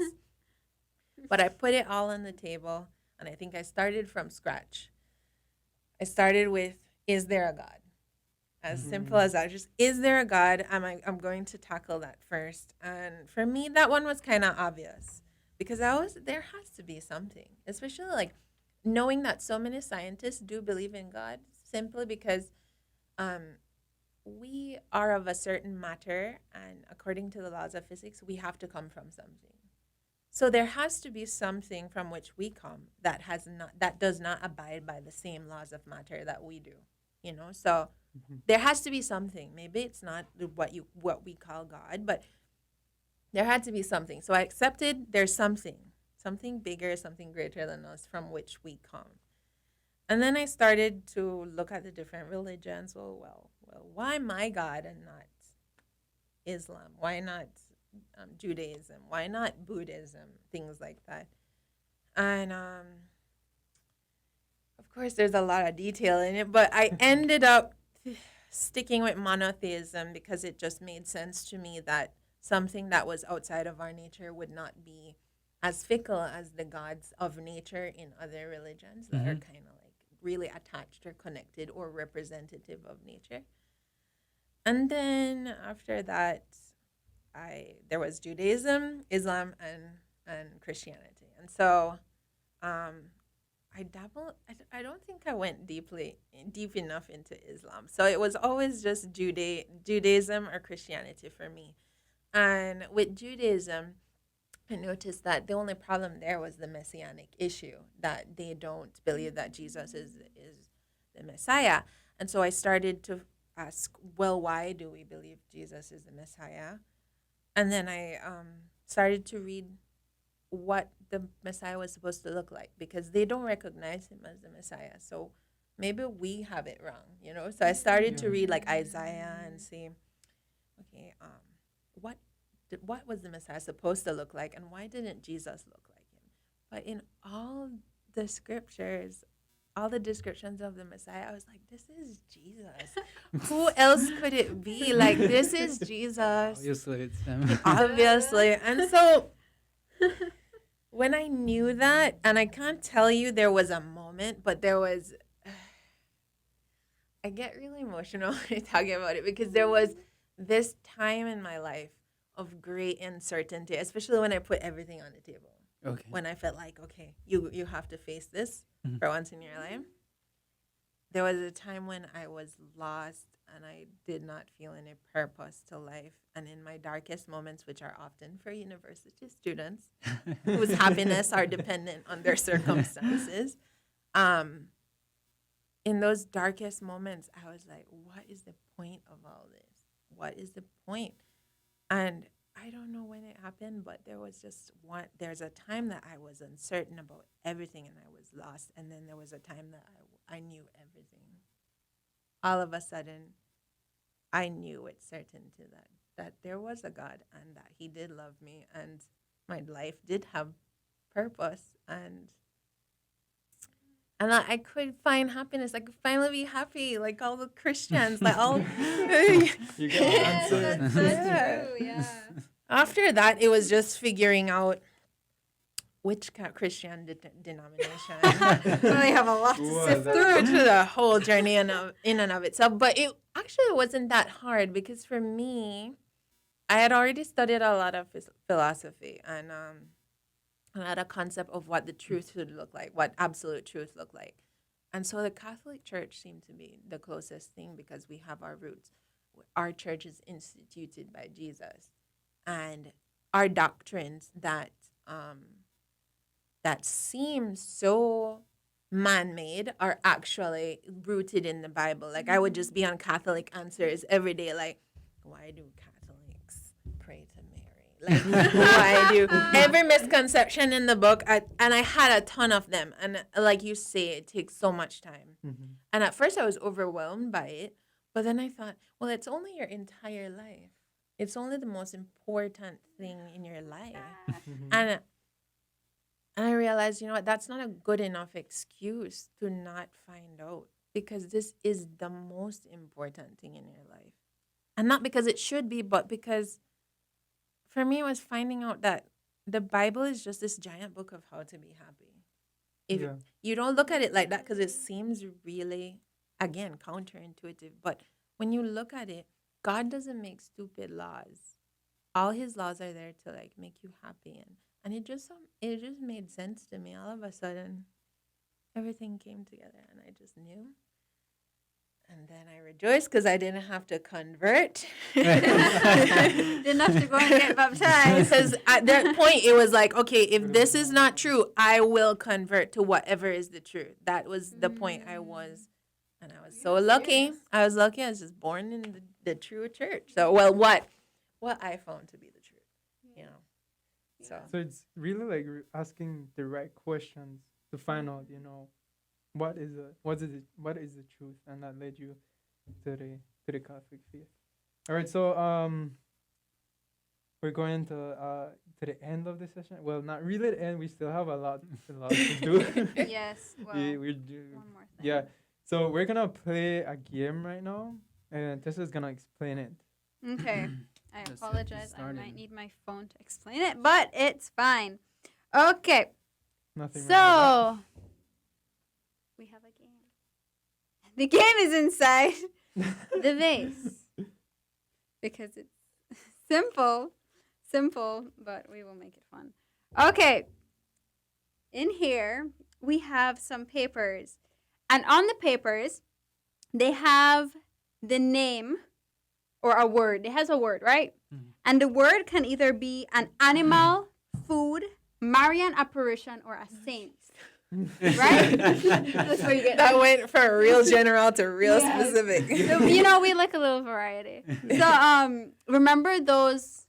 But I put it all on the table, and I think I started from scratch. I started with, is there a God? As simple as that. Just, is there a God? I'm going to tackle that first. And for me, that one was kind of obvious because there has to be something, especially like knowing that so many scientists do believe in God simply because um, we are of a certain matter, and according to the laws of physics, we have to come from something. So there has to be something from which we come that does not abide by the same laws of matter that we do. You know, so Mhm. there has to be something. Maybe it's not what we call God, but there had to be something. So I accepted there's something bigger, something greater than us from which we come. And then I started to look at the different religions. Well, why my God and not Islam? Why not Judaism? Why not Buddhism? Things like that. And of course, there's a lot of detail in it, but I ended up sticking with monotheism because it just made sense to me that something that was outside of our nature would not be as fickle as the gods of nature in other religions that are kind of like really attached or connected or representative of nature. And then after that, I there was Judaism, Islam, and Christianity, and so um, I dabbled. I don't think I went deep enough into Islam, so it was always just Judaism or Christianity for me. And with Judaism, I noticed that the only problem there was the messianic issue, that they don't believe that Jesus is the Messiah. And so I started to ask, well, why do we believe Jesus is the Messiah? And then I started to read what the Messiah was supposed to look like, because they don't recognize him as the Messiah. So maybe we have it wrong, you know? So I started to Yeah. read like Isaiah and see, okay, what what was the Messiah supposed to look like, and why didn't Jesus look like him? But in all the scriptures, all the descriptions of the Messiah, I was like, this is Jesus. Who else could it be? Like, this is Jesus. Obviously, it's him. Obviously. And so when I knew that, and I can't tell you there was a moment, but there was, I get really emotional when talking about it, because there was this time in my life of great uncertainty, especially when I put everything on the table. Okay. When I felt like, okay, you have to face this Mhm. for once in your life. There was a time when I was lost and I did not feel any purpose to life. And in my darkest moments, which are often for university students whose happiness are dependent on their circumstances, um, in those darkest moments, I was like, what is the point of all this? What is the point? And I don't know when it happened, but there's a time that I was uncertain about everything and I was lost. And then there was a time that I knew everything. All of a sudden, I knew with certainty that there was a God and that he did love me and my life did have purpose. And And I could find happiness. I could finally be happy, like all the Christians, like all. You got the answer. That's so Yeah. true. Yeah. After that, it was just figuring out which Christian denomination. I have a lot to Wow, sift that's- through to the whole journey in and of itself. But it actually wasn't that hard because for me, I had already studied a lot of philosophy and I had a concept of what the truth should look like, what absolute truth looked like. And so the Catholic Church seemed to be the closest thing because we have our roots. Our church is instituted by Jesus. And our doctrines that that seem so man-made are actually rooted in the Bible. Like I would just be on Catholic Answers every day, like, why do Catholics pray to Mary? Like, why do every misconception in the book? I had a ton of them, and like you say, it takes so much time. Mhm. And at first, I was overwhelmed by it, but then I thought, well, it's only your entire life. It's only the most important thing in your life. Mhm. And I realized, you know what, that's not a good enough excuse to not find out because this is the most important thing in your life. And not because it should be, but because for me, it was finding out that the Bible is just this giant book of how to be happy. If Yeah. you don't look at it like that, because it seems really, again, counterintuitive. But when you look at it, God doesn't make stupid laws. All his laws are there to like make you happy, and it just made sense to me. All of a sudden, everything came together, and I just knew. And then I rejoiced because I didn't have to convert. Didn't have to go and get baptized. Because at that point, it was like, okay, if this is not true, I will convert to whatever is the truth. That was the point I was. And I was so lucky. I was lucky. I was just born in the true church. So, well, what I found to be the truth, you know. So, So it's really like asking the right questions to find out, you know, what is the truth, and that led you to the Catholic faith. All right, so we're going to the end of the session. Well, not really the end. We still have a lot to do. Yes. Well, we do. one more thing. Yeah. So we're gonna play a game right now, and Tessa's gonna explain it. Okay. I Let's get this apologize. I started. might need my phone to explain it, but it's fine. Okay. Nothing. wrong So we have a game. The game is inside the vase because it's simple, but we will make it fun. Okay. In here, we have some papers. And on the papers, they have the name or a word. It has a word, right? Mhm. And the word can either be an animal, food, Marian apparition, or a saint. Right? That's where you get that went from real general to real specific. So, you know, we like a little variety. So remember those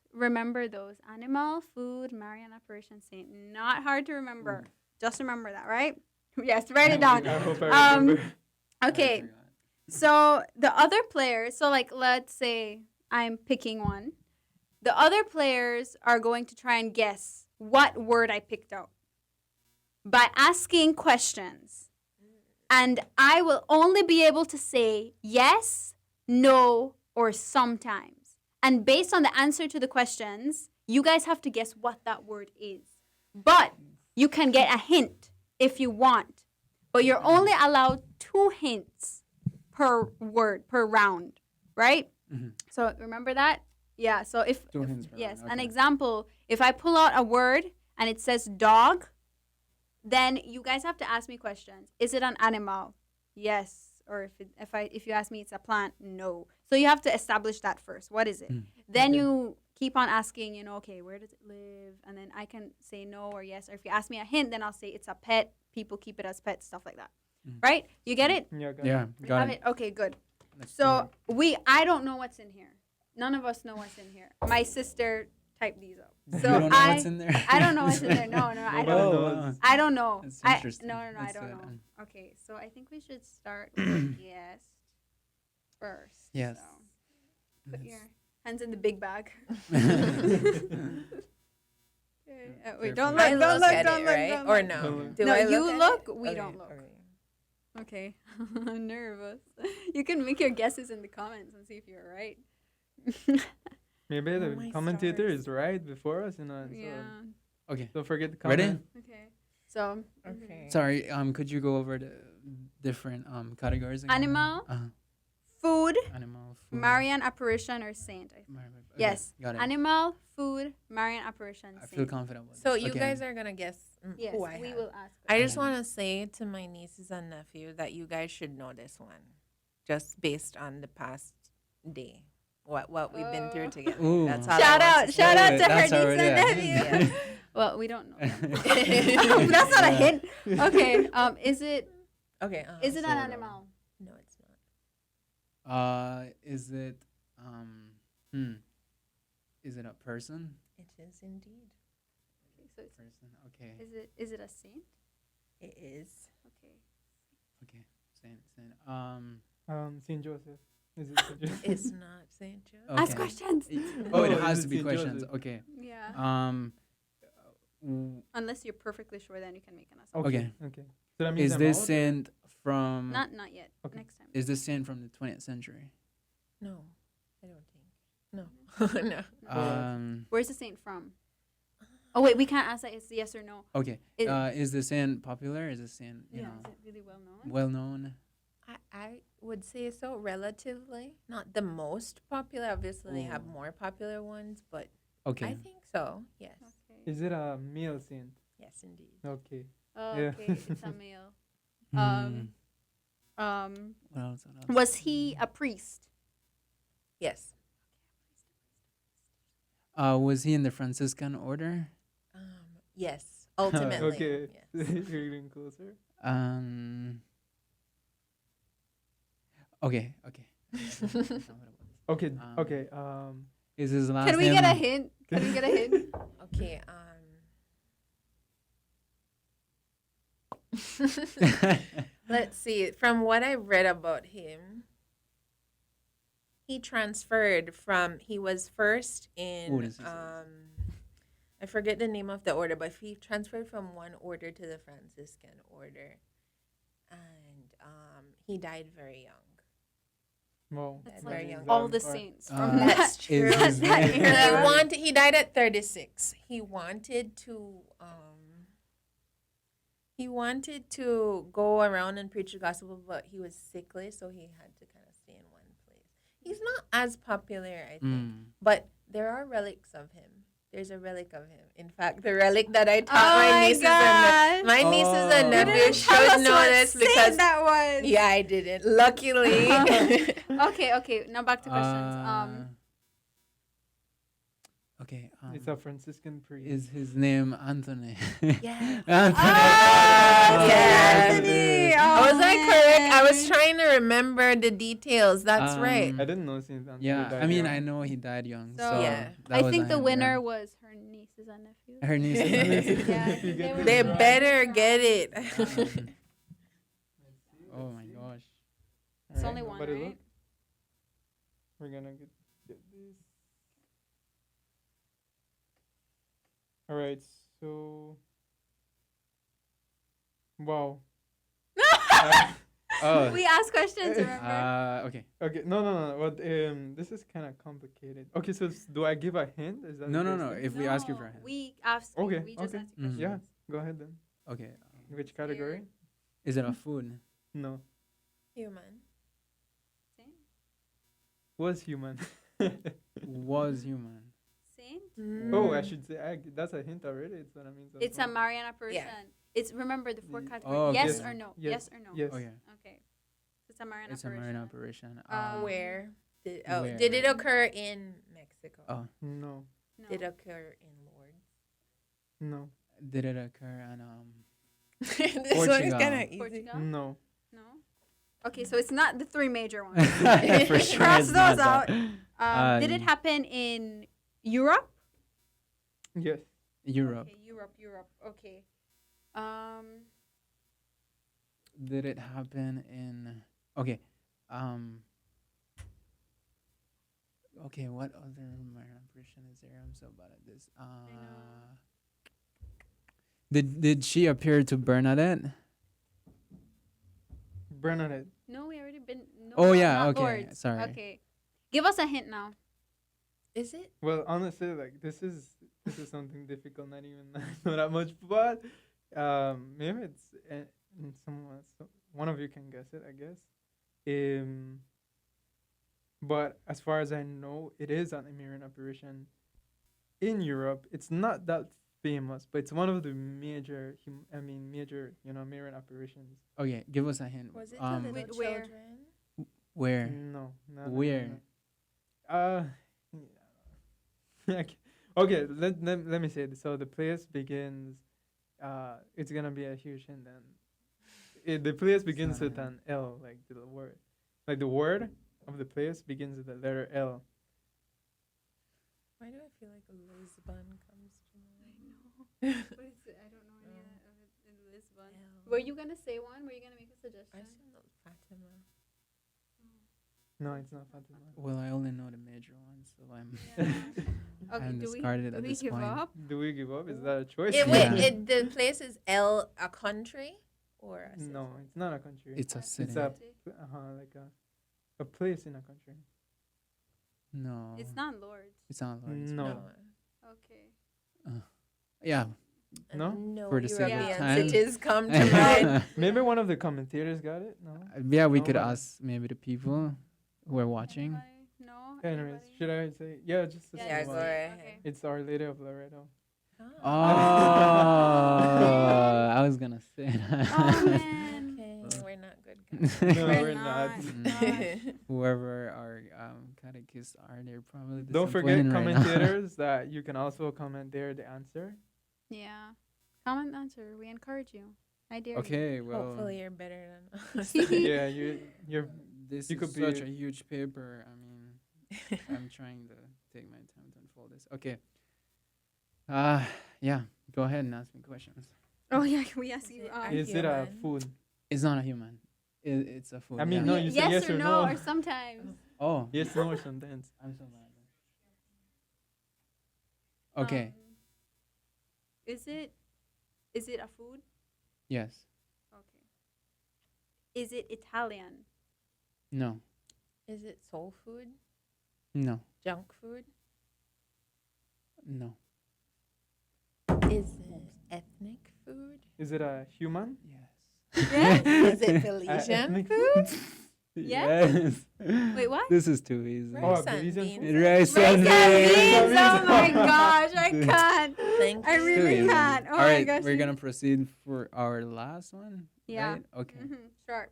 animal, food, Marian apparition, saint. Not hard to remember. Just remember that, right? Yes, write it down. I hope I remember. Okay. So the other players, so like let's say I'm picking one. The other players are going to try and guess what word I picked out by asking questions. And I will only be able to say yes, no, or sometimes. And based on the answer to the questions, you guys have to guess what that word is. But you can get a hint if you want. But you're only allowed 2 hints per word, per round, right? Mhm. So remember that? Yeah, so if 2 hints per yes, round, an okay. example, if I pull out a word and it says dog, then you guys have to ask me questions. Is it an animal? Yes. Or if you ask me it's a plant, no. So you have to establish that first. What is it? Then Okay. you keep on asking, you know, okay, where does it live? And then I can say no or yes. Or if you ask me a hint, then I'll say it's a pet. People keep it as pets, stuff like that. Mhm. Right? You get it? Yeah. Got it. Yeah, You got have it. it? Okay, good. Let's do So it. I don't know what's in here. None of us know what's in here. My sister typed these up. You So don't know what's in there? I don't know what's in there. No, I Nobody don't. knows. I don't know. That's I interesting. no, I Let's don't do it know. then. Okay, so I think we should start with guest first. Yes. So put Yes. your hands in the big bag. Okay. Wait, Careful. don't I look, look don't look, at don't it, look, right? don't Or look. no? Don't look. Do No, I you at look, it? we Okay, don't look. okay. Okay. I'm nervous. You can make your guesses in the comments and see if you're right. Maybe Oh the my commentator stars. is right before us, so Yeah. Okay. don't forget to Ready? comment. Okay. So, Okay. Sorry. Could you go over the different categories again? Animal, Uh-huh. food, Animal, food. Marian apparition, or saint. Okay, Yes. got it. Animal, food, Marian apparition, I feel saint. confident with So this. you Okay. guys are gonna guess Yes, who I we have. will ask. I just Okay. want to say to my nieces and nephew that you guys should know this one, just based on the past day, what we've been through together. Ooh. That's all. Shout I want out, to shout say. out to her That's niece already and a nephew. hint. Well, we don't know. Them. That's not a Yeah. hint. Okay. Is it Okay. is it an Sort of. animal? No, it's not. Is it is it a person? It is indeed. Okay, so it's, Person. Okay. is it a saint? It is. Okay. Okay. Saint. Saint Joseph. Is it Saint Joseph? It's not Saint Joe. Okay. Ask questions. Oh, Oh, it has is to it be Saint questions. Joseph? Okay. Yeah. Unless you're perfectly sure, then you can make an assumption. Okay. Okay. So that means Is I'm this out, or- saint from? Not yet. Okay. Next time. Is this saint from the 20th century? No, I don't think. No. No. Where's the saint from? Oh wait, we can't ask that. It's yes or no. Okay. It- Is the saint popular? Is the saint Yeah. know Is it really well known? well known? I would say so, relatively. Not the most popular. Obviously, they have Ooh. more popular ones, but Okay. I think so. Yes. Okay. Is it a male saint? Yes, indeed. Okay. Oh, Yeah. okay, it's a male. Hmm. What What else? was he a priest? Yes. Was he in the Franciscan order? Yes. Ultimately. Okay. Yes. You're getting closer. Okay. Okay. Um, Okay. Is his last Can we name? get a hint? Can we get a hint? Okay. Let's see. From what I read about him, he transferred from. He was first in. this is nice. I forget the name of the order, but he transferred from one order to the Franciscan order, and he died very young. Well, That's Very like young. all the saints from Uh, that. That's true. Is his that name- era. He died at 36. He wanted to go around and preach the gospel, but he was sickly, so he had to kind of stay in one place. He's not as popular, I think, but there are relics of him. There's a relic of him. In fact, the relic that I taught Oh my my nieces gosh. and my nieces and Oh. You didn't nephews Tell should us know what this saint because that was. yeah, I didn't. Luckily. Okay. Now back to questions. Okay. it's a Franciscan priest. Is his name Anthony? Yeah. Anthony. Oh, yes. Anthony. Was I correct? I was man. trying to remember the details. That's right. I didn't know Saint Anthony Yeah, died I mean, young. I know he died young. So, So, Yeah. that I was think a the hint, winner yeah. was her nieces and nephews. Her nieces and nephews. Yeah, If you they get were this They right. better get it. Oh my gosh. It's Alright, only one, nobody right? look. We're gonna get this. All right, so wow. Oh. We ask questions, remember? Okay. Okay, no. But this is kind of complicated. Okay, so do I give a hint? Is that No, what no, you're no. saying? If we ask you for a No, hint. we ask. Okay, We just okay. ask you Mhm. Yeah, go ahead then. Okay. Which category? Is it a food? No, Human. Saint? was human. Was human. Saint? Oh, I should say that's a hint already. It's what I mean. so It's a not- Mariana person. It's remember the four Ye- categories. Oh, yes okay. or no? Yes. Yes or no? Yes. Okay. Okay. It's a Mariana It's a person. marine operation. Where? Did Where? it occur in Mexico? Oh. No, No. Did it occur in Lourdes? no, Did it occur in This one is Portugal. kind of easy. Portugal? no. No. Okay, so it's not the three major ones. For sure Cross it's those not out. that. Did it happen in Europe? Yes. Europe. Okay, Europe. Okay. Did it happen in? Okay. Okay. What other marine operation is there? I'm so bad at this. know. Did she appear to Bernadette? Bernadette. No, we already been. No, Oh, no, yeah, not okay, lords. sorry. Okay, give us a hint now. Is it? Well, honestly, like this is something difficult. Not even not that much, but maybe it's someone. One of you can guess it, I guess. Um, but as far as I know, it is an American apparition in Europe. It's not that famous, but it's one of the major. Major. American apparitions. Okay, give us a hint. Was it the little Wait, where? children? Where? No, no, no, Where? no. Okay, let me say this. So the place begins. It's gonna be a huge hint. Then the place begins not with a an L, like the word of the place begins with the letter L. Why do I feel like Lisbon comes to mind? What is it? I don't know any of it in Lisbon. L. Were you gonna say one? Were you gonna make a I suggestion? assume that was Fatima. No, it's not Fatima. Well, I only know the major ones, so I'm Yeah. Okay, I'm do we discarded at do we this give point. up? Do we give up? Is that a choice? It, Yeah. wait, the place is a country or a city? No, it's not a country. It's a city. It's like a place in a country. No, It's not Lords. It's not Lords. No. Okay. Yeah. No? No For the sake of European time. cities come to mind. Maybe one of the commentators got it. No. Yeah, we could Nobody. ask maybe the people who are watching. Anybody? No. Anyways, Anybody? should I say? Yeah, just to Yeah, say Yeah, just go one. say it. ahead. Okay. It's Our Lady of Loreto. Oh, I was gonna say that. Oh man. Okay, we're not good guys. No, We're we're not. not. Not. Whoever our catechists are, they're probably Don't forget disappointed right now. commentators that you can also comment there the answer. Yeah. Comment answer. We encourage you. I dare Okay, well, Hopefully you're better than us. Yeah, you're this you is could such be- a huge paper. I mean, I'm trying to take my time to unfold this. Okay. Yeah. Go ahead and ask me questions. Oh yeah, we ask you. Are is it a human. food? It's not a human. It's a food. I mean, yeah. no, you say yes or no. or sometimes. Oh. Yes, no, or sometimes. I'm so bad. Okay. Is it a food? Yes. Okay. Is it Italian? No. Is it soul food? No. Junk food? No. Is it ethnic food? Is it a human? Yes. Yes. Is it Ethnic Belizean food? Yes? Wait, what? This is too easy. Oh, Rice and Belizean beans. food? Rice Rice and and beans. beans. Oh my gosh, I can't. Thank I you. really Too easy. can't. Oh All my right, gosh. we're gonna proceed for our last one. Yeah. Right? Okay. Sure.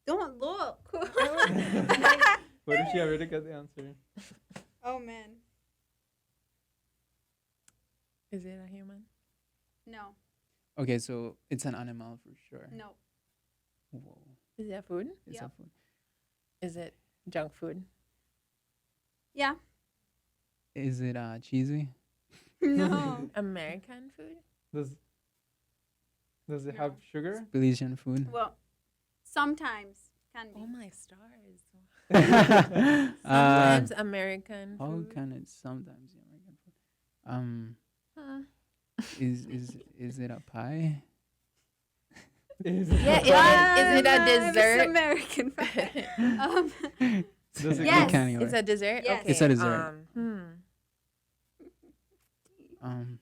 Don't look. What if she already got the answer? Oh man. Is it a human? No. Okay, so it's an animal for sure. No. Whoa. Is it a food? It's Yep. a food. Is it junk food? Yeah. Is it cheesy? No. American food? Does it No. have sugar? Belizean food. Well, sometimes can be. Oh my stars. uh, Sometimes American how food. can it sometimes be American food? Huh. Is it a pie? Is Yeah, is it a It's dessert? American pie. Does it Yes. Can't It's a dessert? Yes. Okay. It's a dessert. Um,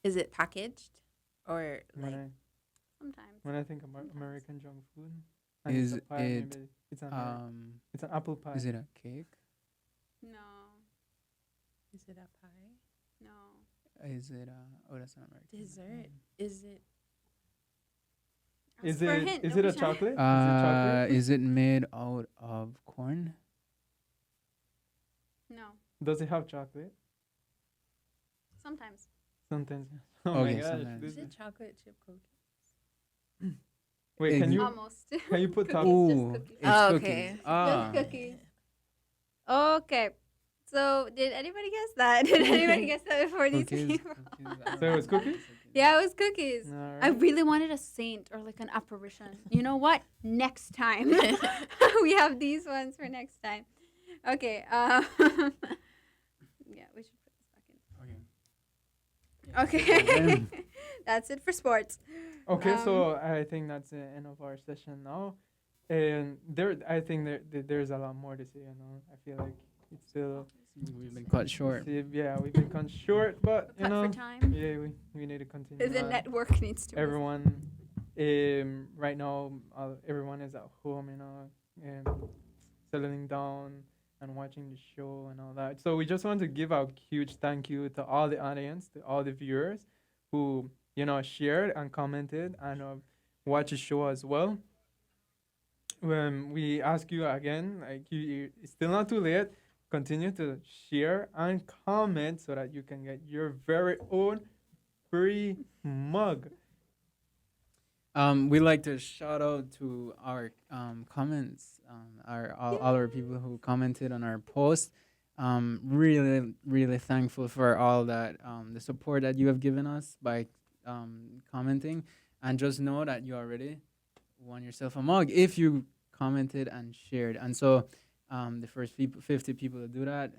Is it packaged? Or when like I Sometimes. when I think Sometimes. American junk food, and it's is a pie, it maybe it's an it's an apple pie. is it a cake? No. is it a pie? No. Is it oh, that's not American. Dessert? Is it Ask Is for a it hint, is don't it a be shy. chocolate? Is it chocolate? Is it made out of corn? No. Does it have chocolate? Sometimes. Sometimes. Oh Okay, my gosh. sometimes. is this it is- chocolate chip cookie? Wait, can Ex- you Almost. can you put Cookies, top? just Ooh, cookies. it's Oh, cookies. okay. Ah, cookies. Okay. So, did anybody guess that? Did anybody guess that before these cookies. came? So it was cookies? Yeah, it was cookies. All I right. really wanted a saint or like an apparition. You know what? Next time. We have these ones for next time. Okay. Yeah, we should put this back in. Okay. Okay. Okay. That's it for sports. Okay, so I think that's the end of our session now. And I think there's a lot more to say. I feel like it's still, We've been cut short. yeah, we've been cut short, but Cut for time. yeah, we need to continue. The on. network needs to. Everyone, right now, everyone is at home, and settling down and watching the show and all that. So we just want to give a huge thank you to all the audience, to all the viewers who shared and commented and watch the show as well. When we ask you again, like it's still not too late. Continue to share and comment so that you can get your very own free mug. We like to shout out to our comments, all our people who commented on our post. Really, really thankful for all that the support that you have given us by commenting, and just know that you already won yourself a mug if you commented and shared. And so, the first 50 people to do that,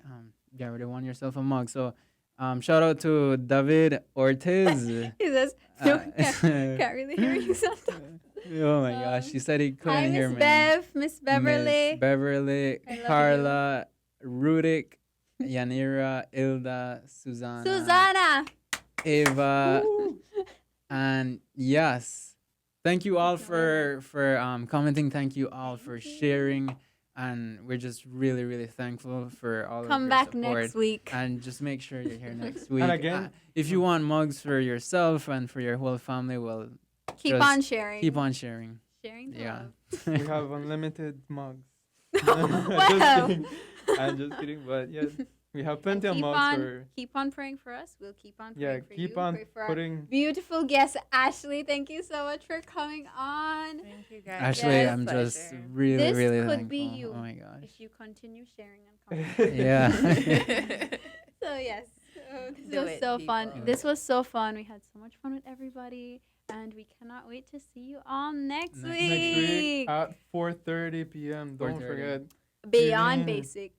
you already won yourself a mug. So, shout out to David Ortiz. He says, no, can't really hear you sometimes. Oh my gosh, he said he couldn't Hi, hear Miss me. Bev, Miss Beverly. Miss Beverly, I love Carla, Rudik, Yanira, Ilda, Susanna. Ava, and yes. Thank you all for commenting. Thank you all for sharing, and we're just really, really thankful for all of Come your back support. next week. And just make sure you're here next week. And again, if you want mugs for yourself and for your whole family, well, Keep just on sharing. keep on sharing. Sharing the Yeah. love. we have unlimited mugs. Wow. Just kidding. I'm just kidding, but yeah, we have plenty of keep mugs on, for. keep on praying for us. We'll keep on Yeah, praying for keep you. on Pray for our putting. beautiful guest, Ashley. Thank you so much for coming on. Thank you guys. Actually, Yes. I'm just Pleasure. really, This really could thankful. be you. Oh my gosh. If you continue sharing and commenting. Yeah. So yes, this Do was it, so fun. people. This was so fun. We had so much fun with everybody, and we cannot wait to see you all next Next week. Next week at 4:30 p.m. Don't 4:30. forget. Beyond Yeah. basic.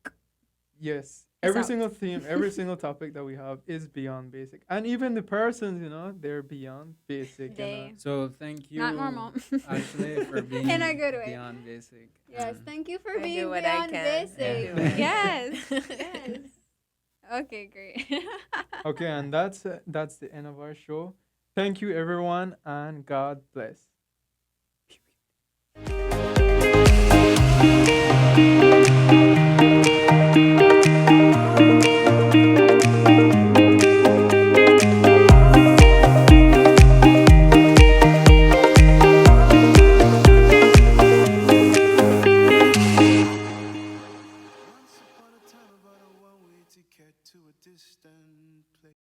Yes. Peace Every out. single theme, every single topic that we have is beyond basic. And even the persons, they're beyond basic. They- So thank you, Not normal. Ashley, for being In a good way. beyond basic. Yes, And thank you for I do being what I beyond can. basic. I do what I Yes, yes. Okay, great. Okay, and that's the end of our show. Thank you, everyone, and God bless.